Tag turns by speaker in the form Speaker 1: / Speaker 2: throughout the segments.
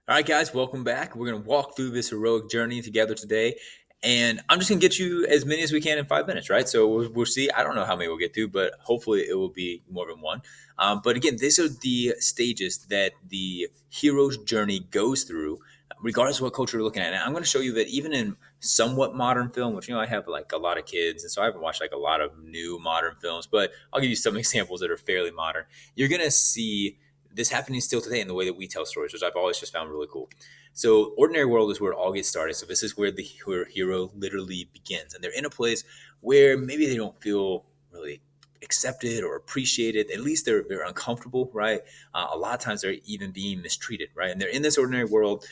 Speaker 1: All right, guys, welcome back. We're going to walk through this heroic journey together today. And I'm just going to get you as many as we can in 5 minutes, right? So we'll see. I don't know how many we'll get through, but hopefully it will be more than one. But again, these are the stages that the hero's journey goes through, regardless of what culture you're looking at. And I'm going to show you that even in somewhat modern film, which, I have like a lot of kids, and so I haven't watched like a lot of new modern films, but I'll give you some examples that are fairly modern. You're going to see this happening still today in the way that we tell stories, which I've always just found really cool. So, ordinary world is where it all gets started. So, this is where the hero literally begins, and they're in a place where maybe they don't feel really accepted or appreciated. At least they're uncomfortable, right? A lot of times they're even being mistreated, right? And they're in this ordinary world,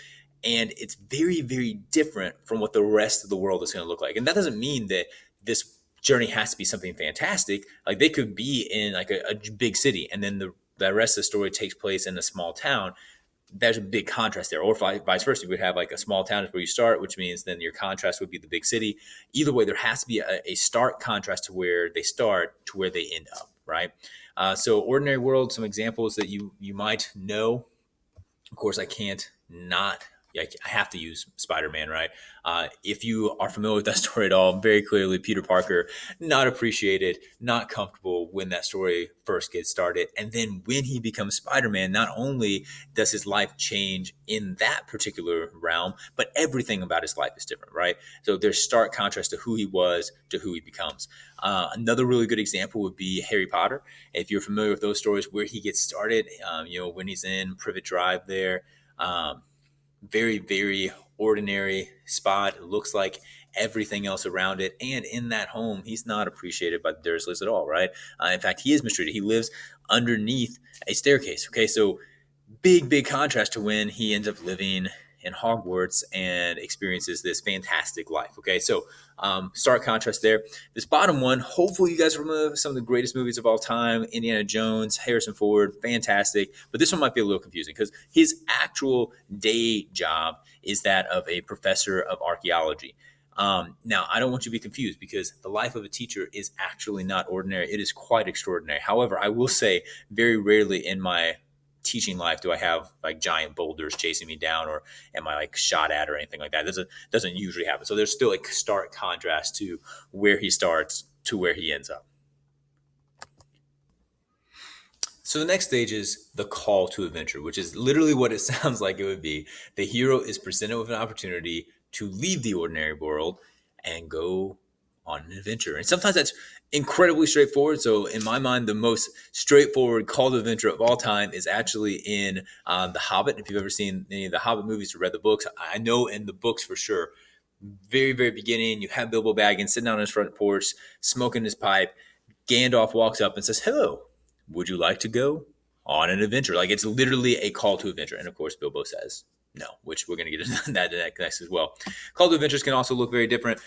Speaker 1: and it's very, very different from what the rest of the world is going to look like. And that doesn't mean that this journey has to be something fantastic. Like they could be in like a big city, and then the rest of the story takes place in a small town. There's a big contrast there, or vice versa. You would have like a small town is where you start, which means then your contrast would be the big city. Either way, there has to be a stark contrast to where they start to where they end up, right? So, ordinary world, some examples that you might know. Of course, I can't not. Yeah, I have to use Spider-Man, right? If you are familiar with that story at all, very clearly Peter Parker not appreciated, not comfortable when that story first gets started, and then when he becomes Spider-Man, not only does his life change in that particular realm, but everything about his life is different, right? So there's stark contrast to who he was to who he becomes. Another really good example would be Harry Potter. If you're familiar with those stories, where he gets started, when he's in Privet Drive there, very, very ordinary spot. It looks like everything else around it. And in that home, he's not appreciated by the Dursleys at all, right? In fact, he is mistreated. He lives underneath a staircase. Okay, so big, big contrast to when he ends up living in Hogwarts and experiences this fantastic life. Okay, so stark contrast there. This bottom one, hopefully you guys remember some of the greatest movies of all time: Indiana Jones, Harrison Ford, fantastic. But this one might be a little confusing because his actual day job is that of a professor of archaeology. Now, I don't want you to be confused because the life of a teacher is actually not ordinary. It is quite extraordinary. However, I will say very rarely in my teaching life do I have like giant boulders chasing me down, or am I like shot at or anything like that. Doesn't usually happen. So there's still a stark contrast to where he starts to where he ends up. So the next stage is the call to adventure, which is literally what it sounds like it would be. The hero is presented with an opportunity to leave the ordinary world and go on an adventure. And sometimes that's incredibly straightforward. So in my mind, the most straightforward call to adventure of all time is actually in The Hobbit. If you've ever seen any of the Hobbit movies or read the books, I know in the books for sure, very, very beginning, you have Bilbo Baggins sitting on his front porch, smoking his pipe. Gandalf walks up and says, "Hello, would you like to go on an adventure?" Like it's literally a call to adventure. And of course, Bilbo says no, which we're going to get into that next as well. Call to adventures can also look very different.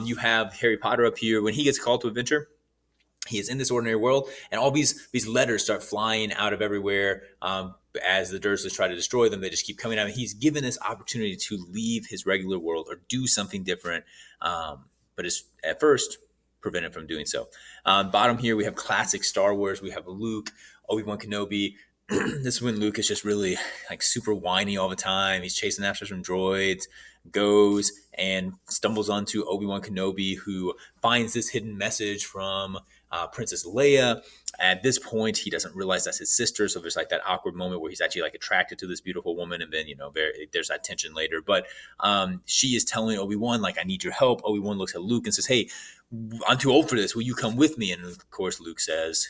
Speaker 1: You have Harry Potter up here. When he gets called to adventure, he is in this ordinary world, and all these letters start flying out of everywhere. As the Dursleys try to destroy them, they just keep coming out. He's given this opportunity to leave his regular world or do something different, but is at first prevented from doing so. Bottom here, we have classic Star Wars. We have Luke, Obi-Wan Kenobi. This is when Luke is just really like super whiny all the time. He's chasing after some droids, goes and stumbles onto Obi-Wan Kenobi, who finds this hidden message from Princess Leia. At this point, he doesn't realize that's his sister, so there's like that awkward moment where he's actually like attracted to this beautiful woman, and then there's that tension later. But she is telling Obi-Wan, like, "I need your help." Obi-Wan looks at Luke and says, "Hey, I'm too old for this. Will you come with me?" And of course, Luke says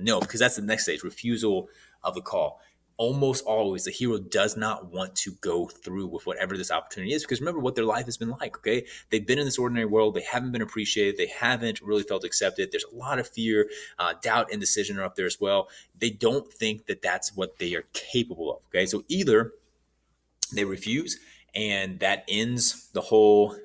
Speaker 1: no, because that's the next stage, refusal of the call. Almost always the hero does not want to go through with whatever this opportunity is, because remember what their life has been like. Okay, they've been in this ordinary world, they haven't been appreciated, they haven't really felt accepted. There's a lot of fear, doubt, and decision are up there as well. They don't think that that's what they are capable of. Okay, so either they refuse and that ends the whole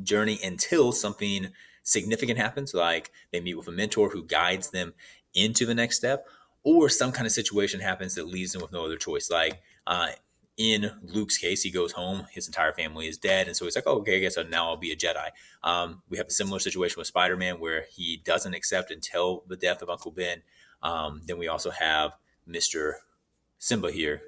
Speaker 1: journey until something significant happens, like they meet with a mentor who guides them into the next step, or some kind of situation happens that leaves them with no other choice. Like in Luke's case, he goes home, his entire family is dead, and so he's like, "Oh, okay, I guess now I'll be a Jedi." We have a similar situation with Spider-Man where he doesn't accept until the death of Uncle Ben. Then we also have Mr. Simba here,